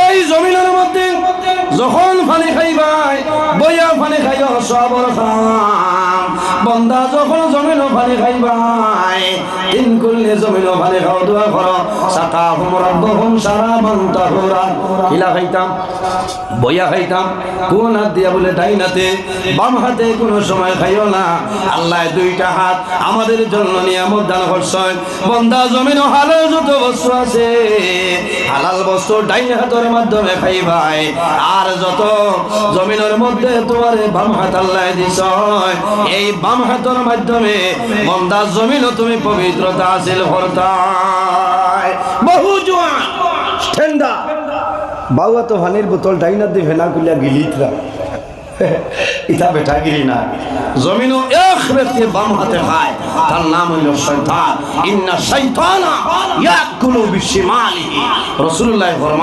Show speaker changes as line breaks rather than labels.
এই জমিনের মধ্যে যখন পানি খাইবাই বইয়া পানি খাইও সবর খাম বন্দা যখন জমিন পানি খাইবাই তিন কুল্লে জমিন পানি খাও দোয়া করো সাকাহুম রাব্বুহুম শারাবান তাহুরা কিলা খাইতাম বইয়া খাইতাম কোন হাত দিয়া বলে ডাইনাতে বাম হাতে কোনো সময় খাইও না আল্লাহ দুইটা হাত আমাদের জন্য নিয়ামত দান করছেন বন্দা জমিন হালাল যত বস্তু আছে হালাল বস্তু ডাইন হাতের মাধ্যমে খাইবাই আর যত জমিনের মধ্যে তোমার বাম হাত আল্লাহ দিছ এই বাম হাতের মাধ্যমে বন্দা জমিন তুমি পবিত্রতা হাসিল করতাই বহু জোয়ান ঠান্ডা বাবা তো পানির বোতল ডাইন হাত দিয়ে ফেলা কইলা গিলিতরা ইটা বেটা গিরি না জমিনও এক ব্যক্তি বাম হাতে খায় তার নাম হইল শয়তান ইন্না শাইতানা ইয়াকুলু বিশিমালিহি রাসূলুল্লাহ ফরমান